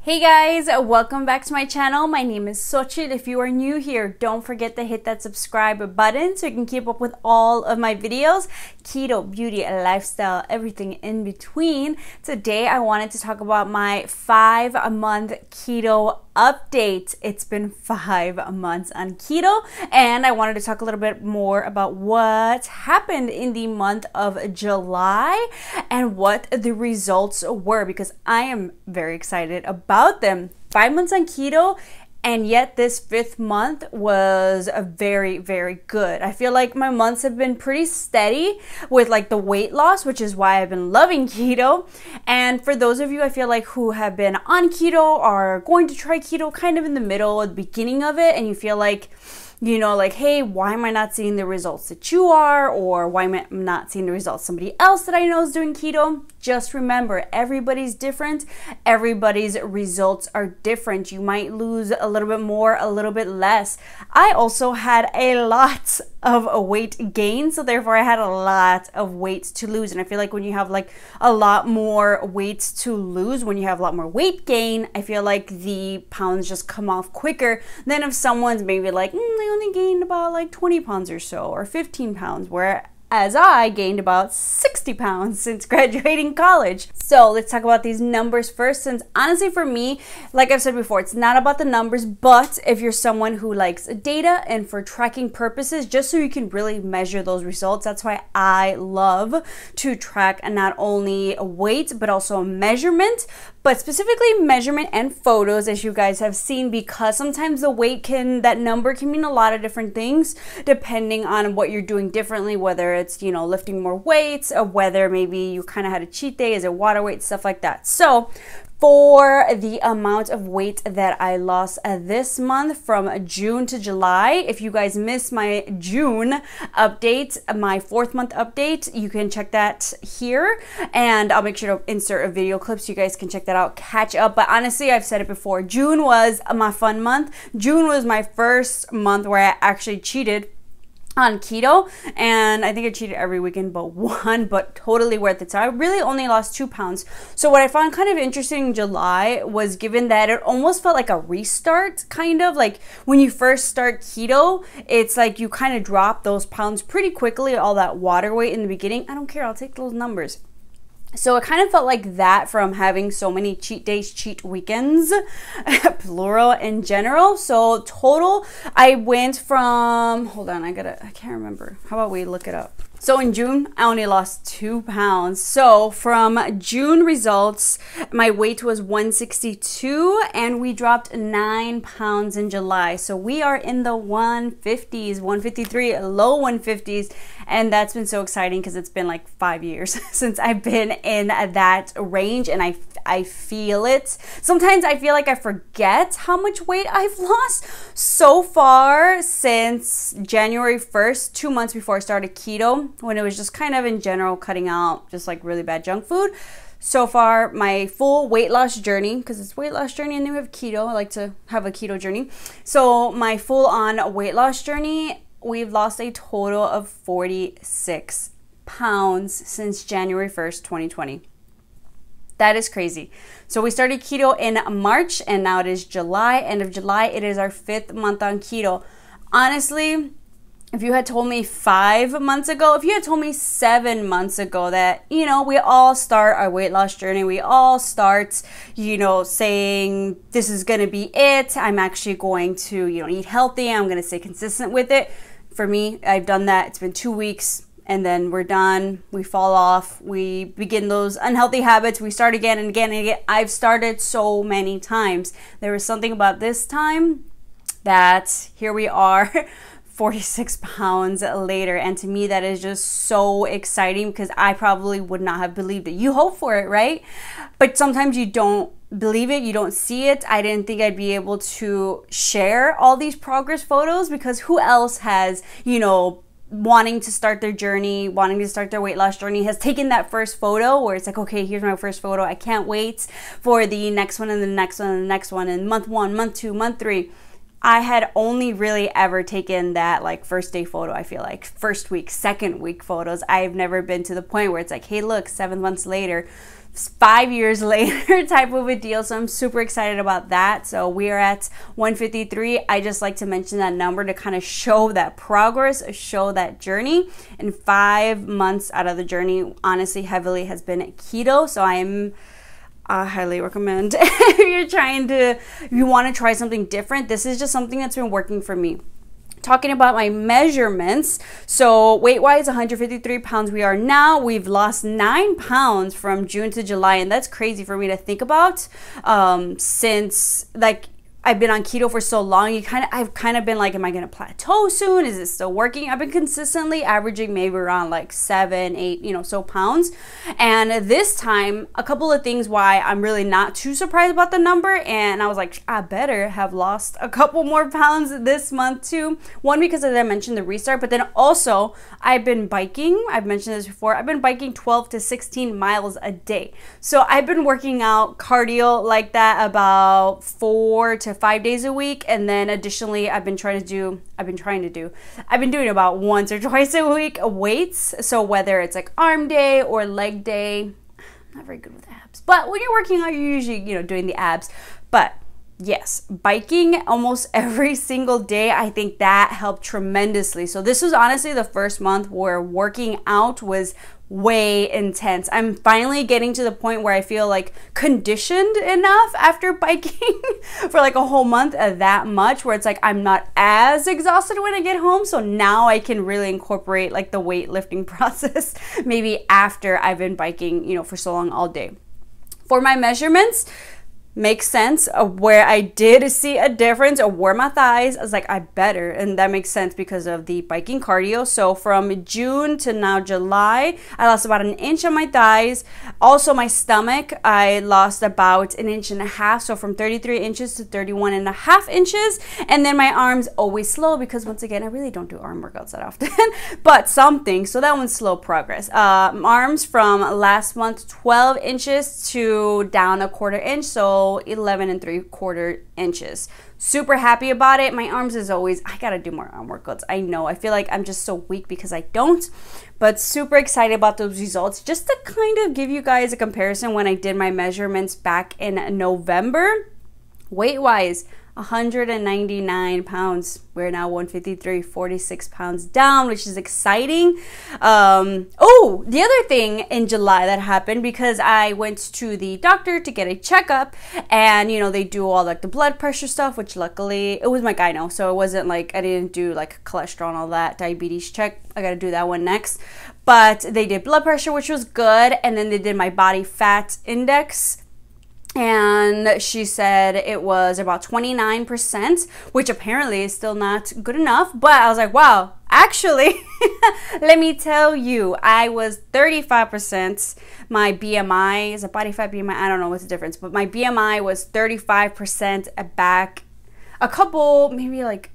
Hey guys, welcome back to my channel. My name is Xochitl. If you are new here, don't forget to hit that subscribe button so you can keep up with all of my videos. Keto, beauty, lifestyle, everything in between. Today I wanted to talk about my 5-month keto update. It's been 5 months on keto, and I wanted to talk a little bit more about what happened in the month of July and what the results were, because I am very excited about them. 5 months on keto, and yet this 5th month was a very good. I feel like my months have been pretty steady with like the weight loss, which is why I've been loving keto. And for those of you I feel like who have been on keto or are going to try keto kind of in the middle or the beginning of it, and you feel like, you know, like, hey, why am I not seeing the results that you are? Or why am I not seeing the results somebody else that I know is doing keto? Just remember, everybody's different. Everybody's results are different. You might lose a little bit more, a little bit less. I also had a lot of weight gain, so therefore I had a lot of weight to lose. And I feel like when you have like a lot more weight to lose, when you have a lot more weight gain, I feel like the pounds just come off quicker than if someone's maybe like, I only gained about like 20 pounds or so, or 15 pounds, whereas I gained about 60 pounds since graduating college. So let's talk about these numbers first, since honestly for me, like I've said before, it's not about the numbers, but if you're someone who likes data and for tracking purposes, just so you can really measure those results, that's why I love to track not only weight, but also measurement, but specifically measurement and photos, as you guys have seen, because sometimes the weight that number can mean a lot of different things depending on what you're doing differently, whether it's, you know, lifting more weights, or whether maybe you kind of had a cheat day, is it water weight, stuff like that. So for the amount of weight that I lost this month from June to July, if you guys missed my June update, my 4th month update, you can check that here, and I'll make sure to insert a video clip so you guys can check that out, catch up. But honestly, I've said it before, June was my fun month. June was my first month where I actually cheated on keto, and I think I cheated every weekend but one, but totally worth it. So I really only lost 2 pounds. So what I found kind of interesting in July was, given that it almost felt like a restart, kind of like when you first start keto, it's like you kind of drop those pounds pretty quickly, all that water weight in the beginning. I don't care, I'll take those numbers. So it kind of felt like that from having so many cheat days, cheat weekends, plural in general. So total, I went from, hold on, I can't remember. How about we look it up? So in June, I only lost 2 pounds. So from June results, my weight was 162, and we dropped 9 pounds in July. So we are in the 150s, 153, low 150s. And that's been so exciting because it's been like 5 years since I've been in that range, and I feel it. Sometimes I feel like I forget how much weight I've lost. So far since January 1st, 2 months before I started keto, when it was just kind of in general cutting out just like really bad junk food. So far, my full weight loss journey, because it's weight loss journey and then we have keto, I like to have a keto journey. So my full on weight loss journey, we've lost a total of 46 pounds since January 1st, 2020. That is crazy. So we started keto in March, and now it is July. End of July, it is our 5th month on keto. Honestly, if you had told me 5 months ago, if you had told me 7 months ago that, you know, we all start our weight loss journey, we all start, you know, saying this is going to be it, I'm actually going to, you know, eat healthy, I'm going to stay consistent with it. For me, I've done that. It's been 2 weeks, and then we're done. We fall off. We begin those unhealthy habits. We start again and again and again. I've started so many times. There was something about this time that here we are 46 pounds later, and to me that is just so exciting, because I probably would not have believed it. You hope for it, right? But sometimes you don't believe it, you don't see it. I didn't think I'd be able to share all these progress photos, because who else has, you know, wanting to start their journey, wanting to start their weight loss journey, has taken that first photo where it's like, okay, here's my first photo, I can't wait for the next one and the next one and the next one, and month 1, month 2, month 3. I had only really ever taken that like first day photo, I feel like. First week, second week photos. I've never been to the point where it's like, hey, look, 7 months later. 5 years later type of a deal. So I'm super excited about that. So we are at 153. I just like to mention that number to kind of show that progress, show that journey. And 5 months out of the journey, honestly, heavily has been keto. So I highly recommend if you want to try something different, this is just something that's been working for me. Talking about my measurements, so weight-wise, 153 pounds we are now. We've lost 9 pounds from June to July, and that's crazy for me to think about, since like I've been on keto for so long. I've kind of been like, am I gonna plateau soon? Is it still working? I've been consistently averaging maybe around like 7, 8, so pounds. And this time, a couple of things why I'm really not too surprised about the number. And I was like, I better have lost a couple more pounds this month too. One, because as I mentioned, the restart, but then also I've been biking. I've mentioned this before. I've been biking 12 to 16 miles a day. So I've been working out cardio like that about 4 to 5 days a week, and then additionally I've been doing about once or twice a week weights. So whether it's like arm day or leg day, I'm not very good with abs, but when you're working out, you're usually doing the abs. But yes, biking almost every single day, I think that helped tremendously. So this was honestly the first month where working out was way intense. I'm finally getting to the point where I feel like conditioned enough after biking for like a whole month, that much, where it's like I'm not as exhausted when I get home. So now I can really incorporate like the weightlifting process maybe after I've been biking, for so long all day. For my measurements, makes sense. Where I did see a difference were my thighs. I was like, I better, and that makes sense because of the biking cardio. So from June to now July, I lost about 1 inch on my thighs. Also my stomach, I lost about 1.5 inches. So from 33 inches to 31.5 inches. And then my arms, always slow, because once again, I really don't do arm workouts that often, but something. So that one's slow progress. Arms from last month, 12 inches to down 1/4 inch. So 11 3/4 inches. Super happy about it. My arms, is always, I gotta do more arm workouts. I know, I feel like I'm just so weak because I don't, but super excited about those results. Just to kind of give you guys a comparison, when I did my measurements back in November, weight wise, 199 pounds. We're now 153, 46 pounds down, which is exciting. Oh, the other thing in July that happened, because I went to the doctor to get a checkup, and they do all like the blood pressure stuff, which luckily it was my gyno, so it wasn't like I didn't do like cholesterol and all that, diabetes check. I gotta do that one next. But they did blood pressure, which was good, and then they did my body fat index, and she said it was about 29%, which apparently is still not good enough. But I was like, wow, actually, let me tell you, I was 35%. My BMI is a body fat BMI. I don't know what's the difference, but my BMI was 35% back a couple, maybe like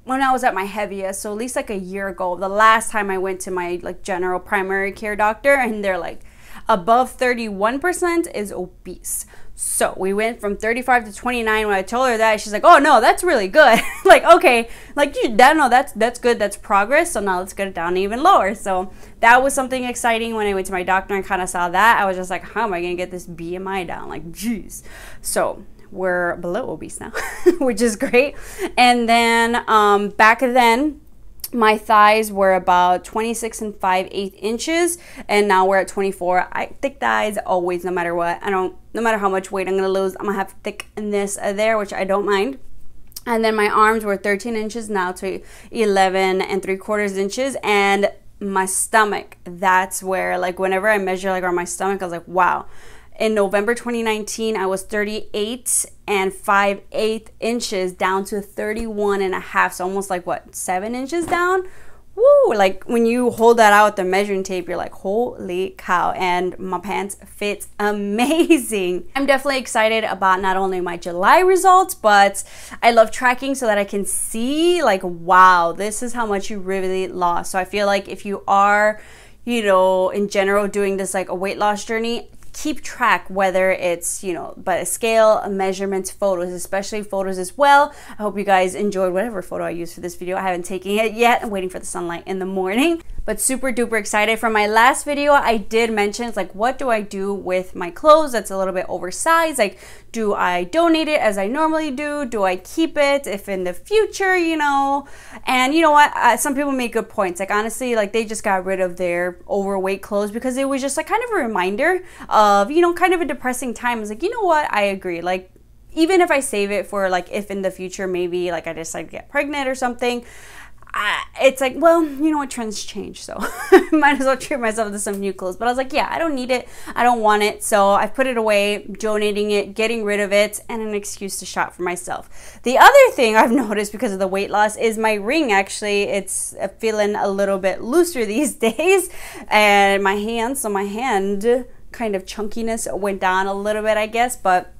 when I was at my heaviest. So at least like a year ago, the last time I went to my like general primary care doctor, and they're like, above 31% is obese. So we went from 35 to 29. When I told her that, she's like, oh no, that's really good. Like, okay, like that's good, that's progress. So now let's get it down even lower. So that was something exciting. When I went to my doctor and kind of saw that, I was just like, how am I gonna get this BMI down? Like, geez. So we're below obese now, which is great. And then back then, my thighs were about 26 5/8 inches, and now we're at 24. Thick thighs always, no matter what. No matter how much weight I'm gonna lose, I'm gonna have thickness there, which I don't mind. And then my arms were 13 inches now to 11 3/4 inches, and my stomach, that's where, like, whenever I measure like on my stomach, I was like, wow. In November 2019, I was 38 5/8 inches down to 31.5. So almost like what, 7 inches down? Woo! Like when you hold that out with the measuring tape, you're like, holy cow. And my pants fit amazing. I'm definitely excited about not only my July results, but I love tracking so that I can see like, wow, this is how much you really lost. So I feel like if you are, in general doing this like a weight loss journey, keep track, whether it's, by a scale, measurements, photos, especially photos as well. I hope you guys enjoyed whatever photo I used for this video. I haven't taken it yet. I'm waiting for the sunlight in the morning. But but super duper excited. From my last video, I did mention, it's like, what do I do with my clothes that's a little bit oversized? Like, do I donate it as I normally do? Do I keep it if in the future, you know? And you know what? Some people make good points. Like, honestly, like, they just got rid of their overweight clothes because it was just like kind of a reminder of, you know, kind of a depressing time. It's like, you know what? I agree. Like, even if I save it for like if in the future maybe like I decide to get pregnant or something, it's like, well, you know what, trends change, so might as well treat myself to some new clothes. But I was like, yeah, I don't need it, I don't want it, so I put it away, donating it, getting rid of it, and an excuse to shop for myself. The other thing I've noticed because of the weight loss is my ring. Actually, it's feeling a little bit looser these days, and my hand, so my hand kind of chunkiness went down a little bit, I guess. But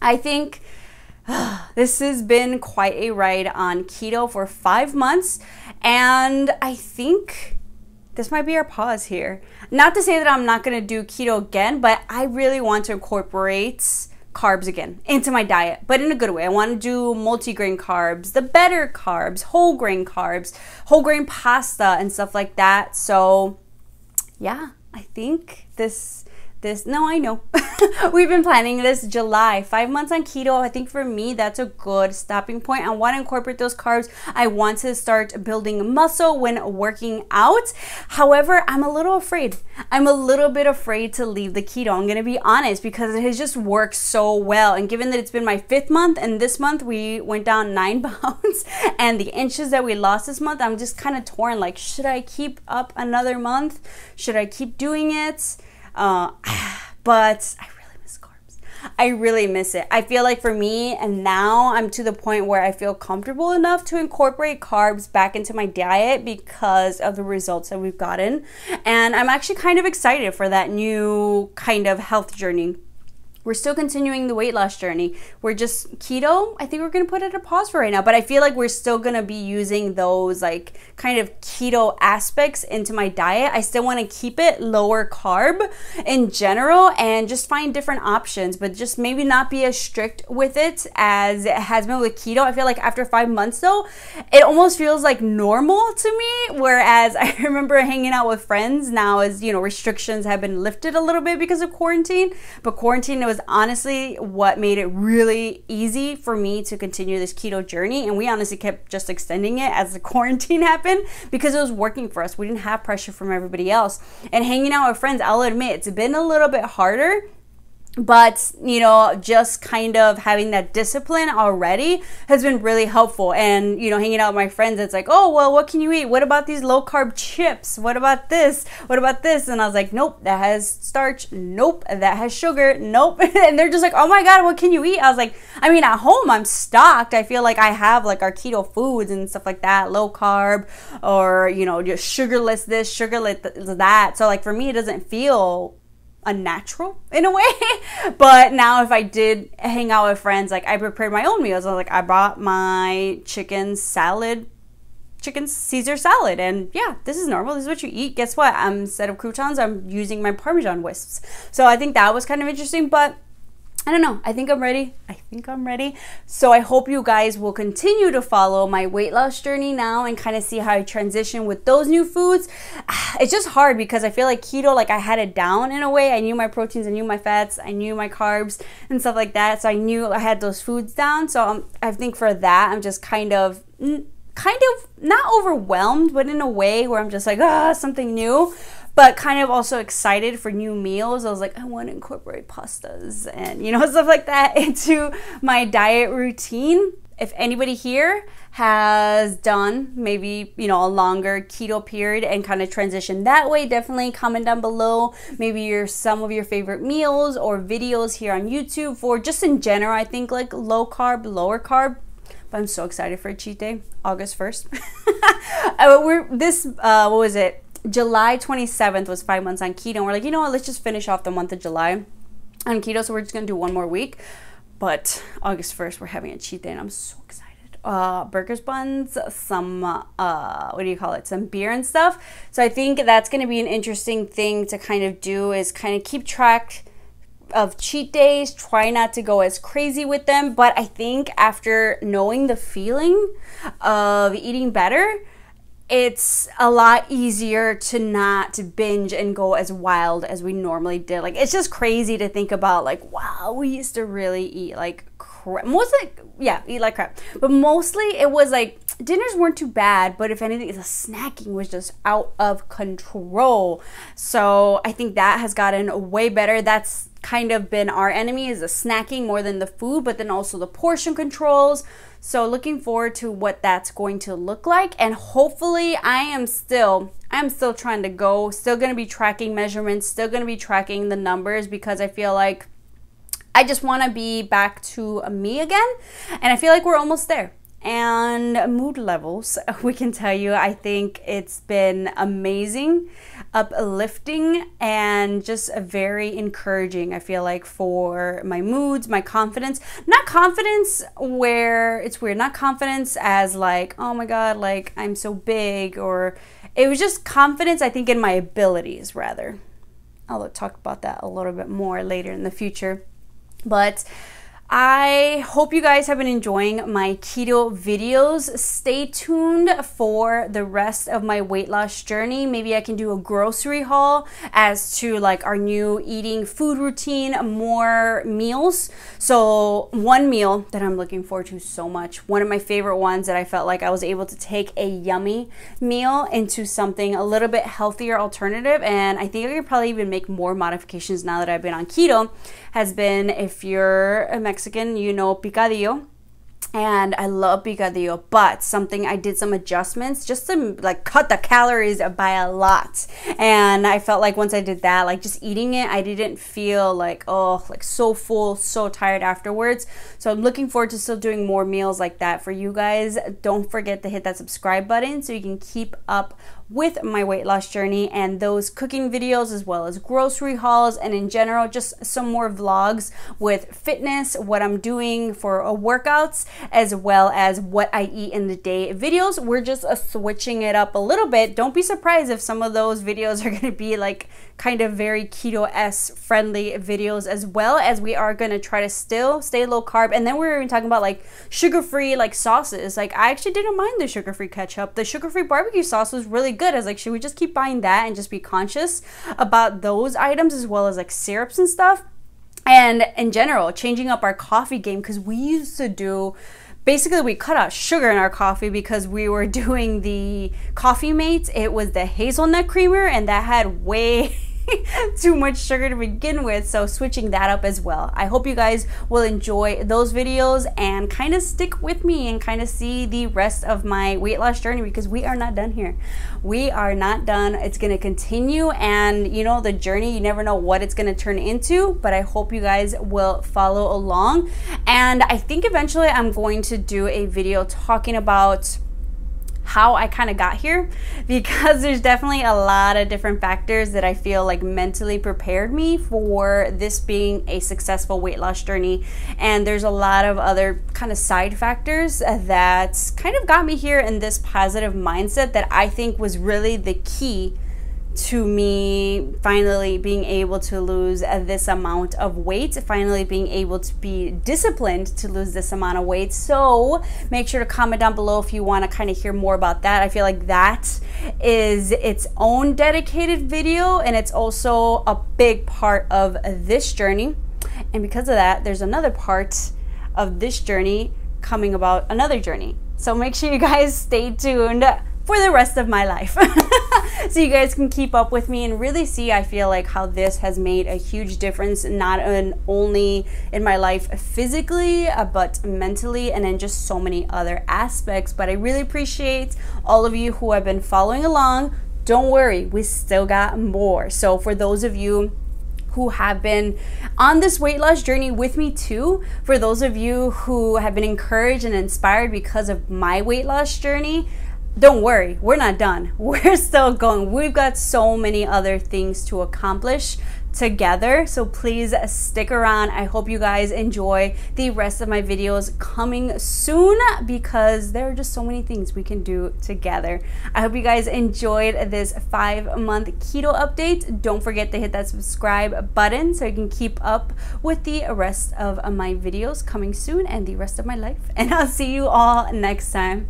I think this has been quite a ride on keto for 5 months, and I think this might be our pause here. Not to say that I'm not going to do keto again, but I really want to incorporate carbs again into my diet, but in a good way. I want to do multigrain carbs, the better carbs, whole grain pasta and stuff like that. So yeah, I think no, I know. We've been planning this July, 5 months on keto. I think for me, that's a good stopping point. I want to incorporate those carbs. I want to start building muscle when working out. However, I'm a little afraid. I'm a little bit afraid to leave the keto. I'm going to be honest, because it has just worked so well. And given that it's been my 5th month, and this month we went down 9 pounds, and the inches that we lost this month, I'm just kind of torn. Like, should I keep up another month? Should I keep doing it? But I really miss carbs. I really miss it. I feel like for me, and now I'm to the point where I feel comfortable enough to incorporate carbs back into my diet because of the results that we've gotten. And I'm actually kind of excited for that new kind of health journey. We're still continuing the weight loss journey. We're just keto. I think we're going to put it a pause for right now, but I feel like we're still going to be using those like kind of keto aspects into my diet. I still want to keep it lower carb in general and just find different options, but just maybe not be as strict with it as it has been with keto. I feel like after 5 months though, it almost feels like normal to me. Whereas I remember hanging out with friends now, as you know, restrictions have been lifted a little bit because of quarantine, but quarantine was honestly what made it really easy for me to continue this keto journey. And we honestly kept just extending it as the quarantine happened because it was working for us. We didn't have pressure from everybody else. And hanging out with friends, I'll admit, it's been a little bit harder. But, you know, just kind of having that discipline already has been really helpful. And, you know, hanging out with my friends, it's like, oh, well, what can you eat? What about these low carb chips? What about this? What about this? And I was like, nope, that has starch. Nope, that has sugar. Nope. And they're just like, oh my God, what can you eat? I was like, I mean, at home, I'm stocked. I feel like I have like our keto foods and stuff like that, low carb, or, you know, just sugarless this, sugarless that. So like for me, it doesn't feel unnatural in a way. But now if I did hang out with friends, like I prepared my own meals. I was like, I brought my chicken Caesar salad, and yeah, this is normal, this is what you eat. Guess what? Instead of croutons, I'm using my Parmesan wisps. So I think that was kind of interesting, but I don't know. I think I'm ready. So I hope you guys will continue to follow my weight loss journey now and kind of see how I transition with those new foods. It's just hard because I feel like keto, like I had it down in a way. I knew my proteins, I knew my fats, I knew my carbs and stuff like that. So I knew I had those foods down. So I think for that, I'm just kind of not overwhelmed, but in a way where I'm just like, something new. But kind of also excited for new meals. I was like, I want to incorporate pastas and, you know, stuff like that into my diet routine. If anybody here has done maybe, you know, a longer keto period and kind of transition that way, definitely comment down below maybe some of your favorite meals or videos here on YouTube for just in general. I think like low carb, lower carb. But I'm so excited for a cheat day, August 1st. What was it? July 27th was 5 months on keto. And we're like, you know what, let's just finish off the month of July on keto. So we're just going to do one more week. But August 1st, we're having a cheat day and I'm so excited. Burgers, buns, some, some beer and stuff. So I think that's going to be an interesting thing to kind of do, is kind of keep track of cheat days, try not to go as crazy with them. But I think after knowing the feeling of eating better, it's a lot easier to not binge and go as wild as we normally did. Like, it's just crazy to think about, like, wow, we used to really eat like crap. Mostly, yeah, eat like crap. But mostly it was like, dinners weren't too bad, but if anything, the snacking was just out of control. So I think that has gotten way better. That's kind of been our enemy, is the snacking more than the food, but then also the portion controls. So looking forward to what that's going to look like. And hopefully I'm still trying to go, still going to be tracking measurements, still going to be tracking the numbers, because I feel like I just want to be back to me again. And I feel like we're almost there. And mood levels, we can tell you, I think it's been amazing, uplifting, and just very encouraging, I feel like, for my moods, my confidence. Not confidence where it's weird, not confidence as like, oh my god, like I'm so big, or it was just confidence, I think, in my abilities rather. I'll talk about that a little bit more later in the future. But I hope you guys have been enjoying my keto videos. Stay tuned for the rest of my weight loss journey. Maybe I can do a grocery haul as to like our new eating food routine, more meals. So one meal that I'm looking forward to so much, one of my favorite ones that I felt like I was able to take a yummy meal into something a little bit healthier alternative, and I think I could probably even make more modifications now that I've been on keto, has been, if you're a Mexican, you know picadillo. And I love picadillo, but something I did some adjustments just to like cut the calories by a lot. And I felt like once I did that, like just eating it, I didn't feel like, oh, like so full, so tired afterwards. So I'm looking forward to still doing more meals like that for you guys. Don't forget to hit that subscribe button so you can keep up with my weight loss journey and those cooking videos, as well as grocery hauls, and in general just some more vlogs with fitness, what I'm doing for workouts, as well as what I eat in the day videos. We're just switching it up a little bit. Don't be surprised if some of those videos are going to be like kind of very keto-esque friendly videos, as well as we are going to try to still stay low carb. And then we're even talking about like sugar-free like sauces. Like I actually didn't mind the sugar-free ketchup. The sugar-free barbecue sauce was really good. I was like, should we just keep buying that and just be conscious about those items, as well as like syrups and stuff? And in general, changing up our coffee game, because we used to do, basically we cut out sugar in our coffee because we were doing the Coffee Mates. It was the hazelnut creamer, and that had way too much sugar to begin with, so switching that up as well. I hope you guys will enjoy those videos and kind of stick with me and kind of see the rest of my weight loss journey, because we are not done here. We are not done. It's going to continue, and you know, the journey, you never know what it's going to turn into, but I hope you guys will follow along. And I think eventually I'm going to do a video talking about how I kind of got here, because there's definitely a lot of different factors that I feel like mentally prepared me for this being a successful weight loss journey. And there's a lot of other kind of side factors that kind of got me here in this positive mindset that I think was really the key to me finally being able to lose this amount of weight, finally being able to be disciplined to lose this amount of weight. So make sure to comment down below if you want to kind of hear more about that. I feel like that is its own dedicated video, and it's also a big part of this journey. And because of that, there's another part of this journey coming about another journey. So make sure you guys stay tuned for the rest of my life so you guys can keep up with me and really see, I feel like, how this has made a huge difference, not only in my life physically, but mentally, and in just so many other aspects. But I really appreciate all of you who have been following along. Don't worry, we still got more. So for those of you who have been on this weight loss journey with me too, for those of you who have been encouraged and inspired because of my weight loss journey, don't worry, we're not done. We're still going. We've got so many other things to accomplish together, so please stick around. I hope you guys enjoy the rest of my videos coming soon, because there are just so many things we can do together. I hope you guys enjoyed this 5-month keto update. Don't forget to hit that subscribe button so you can keep up with the rest of my videos coming soon and the rest of my life, and I'll see you all next time.